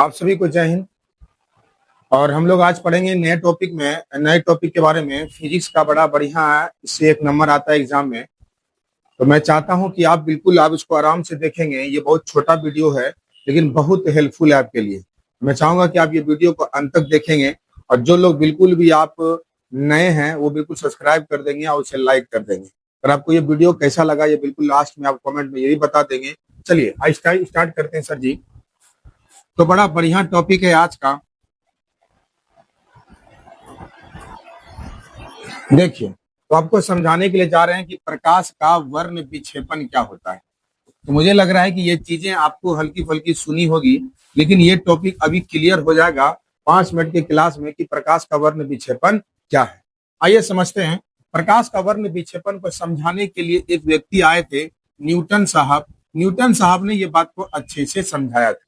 आप सभी को जय हिंद। और हम लोग आज पढ़ेंगे नए टॉपिक के बारे में। फिजिक्स का बड़ा बढ़िया है, इससे एक नंबर आता है एग्जाम में। तो मैं चाहता हूं कि आप इसको आराम से देखेंगे। ये बहुत छोटा वीडियो है लेकिन बहुत हेल्पफुल है आपके लिए। मैं चाहूंगा कि आप ये वीडियो को अंत तक देखेंगे और जो लोग बिल्कुल भी आप नए हैं वो बिल्कुल सब्सक्राइब कर देंगे और उसे लाइक कर देंगे। और आपको ये वीडियो कैसा लगा ये बिल्कुल लास्ट में आप कमेंट में यही बता देंगे। चलिए आज स्टार्ट करते हैं सर जी। तो बड़ा बढ़िया टॉपिक है आज का। देखिए, तो आपको समझाने के लिए जा रहे हैं कि प्रकाश का वर्ण विक्षेपण क्या होता है। तो मुझे लग रहा है कि ये चीजें आपको हल्की फुल्की सुनी होगी, लेकिन ये टॉपिक अभी क्लियर हो जाएगा 5 मिनट के क्लास में कि प्रकाश का वर्ण विक्षेपण क्या है। आइए समझते हैं। प्रकाश का वर्ण विक्षेपण को समझाने के लिए एक व्यक्ति आए थे, न्यूटन साहब। न्यूटन साहब ने ये बात को अच्छे से समझाया था।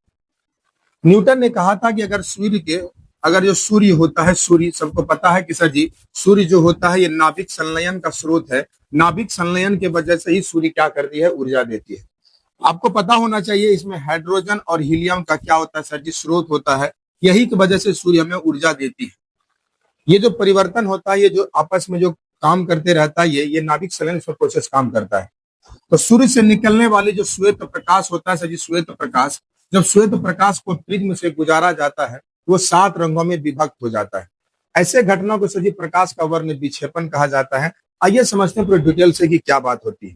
न्यूटन ने कहा था कि अगर जो सूर्य होता है, सूर्य सबको पता है कि सर जी सूर्य जो होता है ये नाभिक संलयन का स्रोत है। नाभिक संलयन के वजह से ही सूर्य क्या करती है, ऊर्जा देती है। आपको पता होना चाहिए इसमें हाइड्रोजन और हीलियम का क्या होता है सर जी, स्रोत होता है। यही की वजह से सूर्य हमें ऊर्जा देती है। ये जो परिवर्तन होता है, ये जो आपस में जो काम करते रहता है, ये नाभिक संलयन प्रोसेस काम करता है। तो सूर्य से निकलने वाले जो श्वेत प्रकाश होता है सर जी, श्वेत प्रकाश, जब श्वेत प्रकाश को प्रिज्म से गुजारा जाता है वो 7 रंगों में विभक्त हो जाता है। ऐसे घटना को सर जी प्रकाश का वर्ण विक्षेपण कहा जाता है। आइए समझते हैं पूरे डिटेल से कि क्या बात होती है।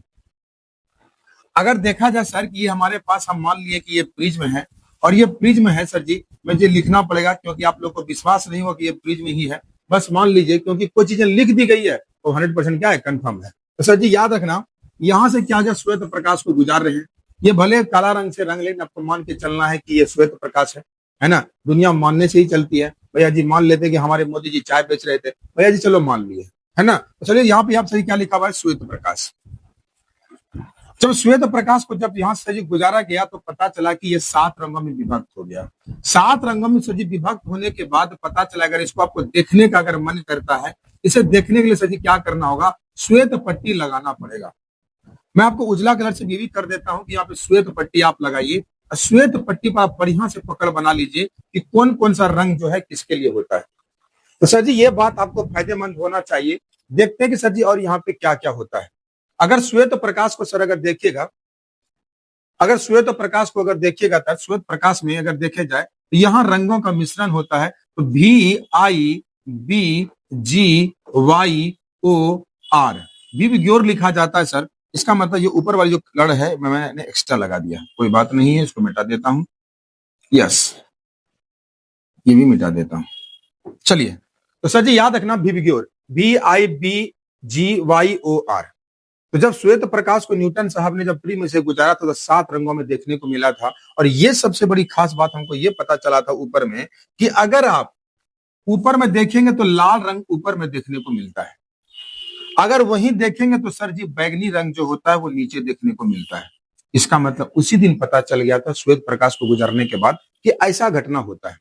अगर देखा जाए सर कि ये हमारे पास, हम मान लिए कि ये प्रिज्म है और ये प्रिज्म है सर जी। मुझे लिखना पड़ेगा क्योंकि आप लोग को विश्वास नहीं होगा कि ये प्रिज्म ही है। बस मान लीजिए, क्योंकि कोई चीजें लिख दी गई है तो 100% क्या है, कंफर्म है। तो सर जी याद रखना, यहां से क्या क्या श्वेत प्रकाश को गुजार रहे हैं। ये भले काला रंग से रंग, लेकिन आपको मान के चलना है कि ये श्वेत प्रकाश है ना। दुनिया मानने से ही चलती है। भैया जी मान लेते कि हमारे मोदी जी चाय बेच रहे थे, भैया जी चलो मान लिए, है ना। तो चलिए यहाँ पे आप सही क्या लिखा हुआ है, श्वेत प्रकाश। जब श्वेत प्रकाश को जब यहाँ से गुजारा गया तो पता चला कि ये 7 रंगों में विभक्त हो गया। 7 रंगों में सजी विभक्त होने के बाद पता चला, अगर इसको आपको देखने का अगर मन करता है, इसे देखने के लिए सजी क्या करना होगा, श्वेत पट्टी लगाना पड़ेगा। मैं आपको उजला कलर से भी कर देता हूं कि यहाँ पे श्वेत पट्टी आप लगाइए। श्वेत पट्टी पर आप बढ़िया से पकड़ बना लीजिए कि कौन कौन सा रंग जो है किसके लिए होता है। तो सर जी ये बात आपको फायदेमंद होना चाहिए। देखते हैं कि सर जी और यहाँ पे क्या क्या होता है। अगर श्वेत प्रकाश को सर अगर देखिएगा, अगर श्वेत प्रकाश को अगर देखिएगा तो श्वेत प्रकाश में अगर देखे जाए तो यहाँ रंगों का मिश्रण होता है। तो VIBGYOR विबग्योर लिखा जाता है सर। इसका मतलब ये ऊपर वाली जो कलर है मैंने एक्स्ट्रा लगा दिया, कोई बात नहीं है, इसको मिटा देता हूं। यस, ये भी मिटा देता हूं। चलिए, तो सर जी याद रखना विबग्योर, VIBGYOR। तो जब श्वेत प्रकाश को न्यूटन साहब ने जब प्रिज्म से गुजारा था तो 7 रंगों में देखने को मिला था। और ये सबसे बड़ी खास बात हमको ये पता चला था ऊपर में कि अगर आप ऊपर में देखेंगे तो लाल रंग ऊपर में देखने को मिलता है। अगर वहीं देखेंगे तो सर जी बैगनी रंग जो होता है वो नीचे देखने को मिलता है। इसका मतलब उसी दिन पता चल गया था श्वेत प्रकाश को गुजरने के बाद कि ऐसा घटना होता है।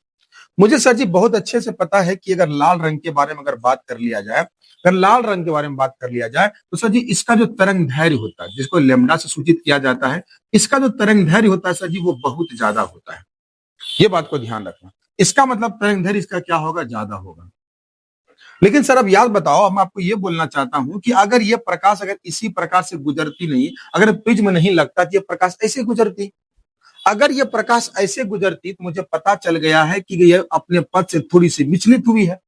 मुझे सर जी बहुत अच्छे से पता है कि अगर लाल रंग के बारे में अगर बात कर लिया जाए, अगर लाल रंग के बारे में बात कर लिया जाए तो सर जी इसका जो तरंग धैर्य होता है, जिसको लेमडा से सूचित किया जाता है, इसका जो तरंग धैर्य होता है सर जी वो बहुत ज्यादा होता है। ये बात को ध्यान रखना। इसका मतलब तरंग धैर्य इसका क्या होगा, ज्यादा होगा। लेकिन सर अब याद बताओ, मैं आपको ये बोलना चाहता हूं कि अगर ये प्रकाश अगर इसी प्रकार से गुजरती नहीं, अगर प्रिज्म नहीं लगता तो ये प्रकाश ऐसे गुजरती। अगर ये प्रकाश ऐसे गुजरती तो मुझे पता चल गया है कि ये अपने पथ से थोड़ी सी विचलित हुई है।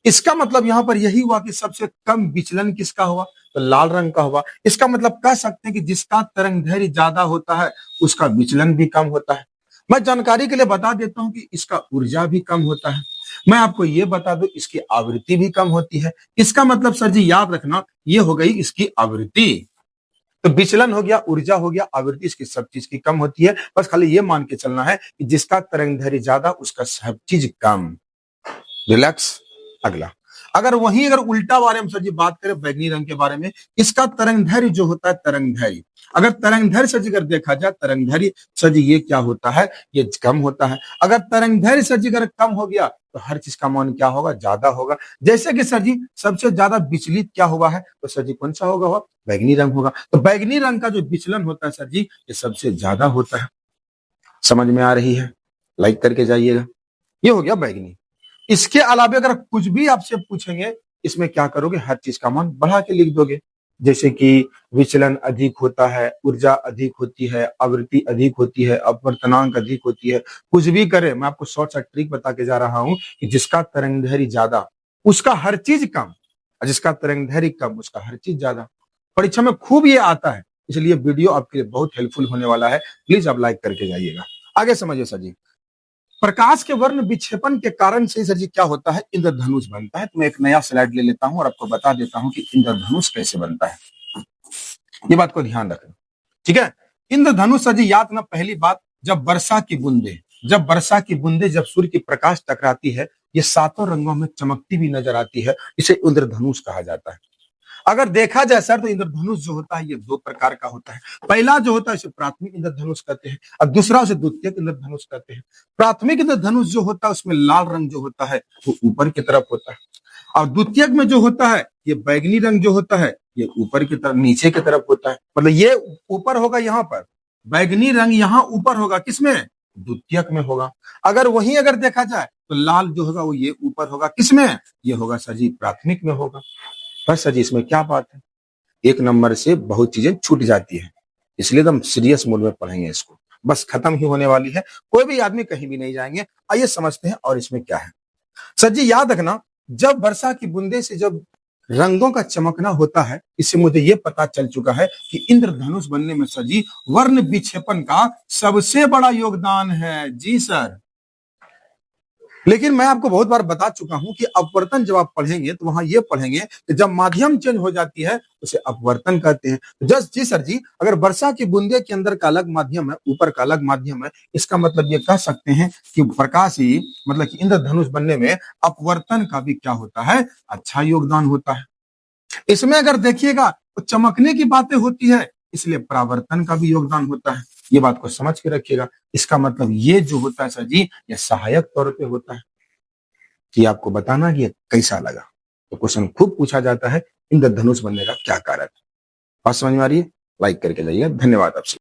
इसका मतलब यहां पर यही हुआ कि सबसे कम विचलन किसका हुआ, तो लाल रंग का हुआ। इसका मतलब कह सकते हैं कि जिसका तरंग धैर्य ज्यादा होता है उसका विचलन भी कम होता है। मैं जानकारी के लिए बता देता हूं कि इसका ऊर्जा भी कम होता है। मैं आपको ये बता दूं इसकी आवृत्ति भी कम होती है। इसका मतलब सर जी याद रखना, ये हो गई इसकी आवृत्ति। तो विचलन हो गया, ऊर्जा हो गया, आवृत्ति इसकी सब चीज की कम होती है। बस खाली ये मान के चलना है कि जिसका तरंग धैर्य ज्यादा उसका सब चीज कम। रिलैक्स। अगला, अगर उल्टा बारे में सर जी बात करें बैगनी रंग के बारे में, इसका तरंग धैर्य जो होता है, तरंग धैर्य, अगर तरंग धैर्य सर जी अगर देखा जाए, तरंग धैर्य सर जी ये क्या होता है, ये कम होता है। अगर तरंग धैर्य सर जी अगर कम हो गया तो हर चीज का मान क्या होगा, ज्यादा होगा। जैसे कि सर जी सबसे ज्यादा विचलित क्या हुआ है, तो सर जी कौन सा होगा, बैगनी रंग होगा। तो बैगनी रंग का जो विचलन होता है सर जी ये सबसे ज्यादा होता है। समझ में आ रही है। लाइक करके जाइएगा। ये हो गया बैगनी। इसके अलावा अगर कुछ भी आपसे पूछेंगे इसमें क्या करोगे, हर चीज का मान बढ़ा के लिख दोगे। जैसे कि विचलन अधिक होता है, ऊर्जा अधिक होती है, आवृत्ति अधिक होती है, अपवर्तनांक अधिक होती है। कुछ भी करे, मैं आपको शॉर्ट सा ट्रिक बता के जा रहा हूं कि जिसका तरंग दैर्घ्य ज्यादा उसका हर चीज कम, और जिसका तरंग दैर्घ्य कम उसका हर चीज ज्यादा। परीक्षा में खूब ये आता है, इसलिए वीडियो आपके लिए बहुत हेल्पफुल होने वाला है। प्लीज आप लाइक करके जाइएगा। आगे समझिए सर जी, प्रकाश के वर्ण विक्षेपण के कारण से सर जी क्या होता है, इंद्रधनुष बनता है। तो मैं एक नया स्लाइड ले लेता हूं और आपको बता देता हूं कि इंद्रधनुष कैसे बनता है। ये बात को ध्यान रखना, ठीक है। इंद्रधनुष सर जी याद ना, पहली बात, जब वर्षा की बूंदे जब सूर्य की प्रकाश टकराती है, ये सातों रंगों में चमकती भी नजर आती है, इसे इंद्रधनुष कहा जाता है। अगर देखा जाए सर तो इंद्रधनुष जो होता है ये दो प्रकार का होता है। पहला जो होता है इसे प्राथमिक इंद्रधनुष कहते हैं और दूसरा उसे द्वितीयक इंद्रधनुष कहते हैं। प्राथमिक इंद्रधनुष जो होता है उसमें लाल रंग जो होता है वो ऊपर की तरफ होता है, और द्वितीयक में जो होता है ये बैगनी रंग जो होता है ये ऊपर की तरफ, नीचे की तरफ होता है। मतलब ये ऊपर होगा यहाँ पर, बैगनी रंग यहाँ ऊपर होगा, किसमें, द्वितीयक में होगा। अगर वही अगर देखा जाए तो लाल जो होगा वो ये ऊपर होगा, किसमें, ये होगा सर जी प्राथमिक में होगा। बस सर जी इसमें क्या बात है, एक नंबर से बहुत चीजें छूट जाती है, इसलिए तो हम सीरियस मोड में पढ़ेंगे इसको। बस खत्म ही होने वाली है, कोई भी आदमी कहीं भी नहीं जाएंगे। आइए समझते हैं और इसमें क्या है। सर जी याद रखना, जब वर्षा की बूंदे से जब रंगों का चमकना होता है, इससे मुझे ये पता चल चुका है कि इंद्रधनुष बनने में सर जी वर्ण विक्षेपण का सबसे बड़ा योगदान है। जी सर, लेकिन मैं आपको बहुत बार बता चुका हूं कि अपवर्तन जब आप पढ़ेंगे तो वहां ये पढ़ेंगे कि जब माध्यम चेंज हो जाती है उसे अपवर्तन कहते हैं। जस्ट जी सर जी, अगर वर्षा की बूंदे के अंदर का अलग माध्यम है, ऊपर का अलग माध्यम है, इसका मतलब ये कह सकते हैं कि प्रकाश ही मतलब कि इंद्रधनुष बनने में अपवर्तन का भी क्या होता है, अच्छा योगदान होता है। इसमें अगर देखिएगा तो चमकने की बातें होती है, इसलिए परावर्तन का भी योगदान होता है। ये बात को समझ के रखिएगा। इसका मतलब ये जो होता है सर जी ये सहायक तौर पे होता है कि आपको बताना कि ये कैसा लगा। तो क्वेश्चन खूब पूछा जाता है, इंद्रधनुष बनने का क्या कारण है। बात समझ में आ रही है, लाइक करके जाइएगा। धन्यवाद आपसे।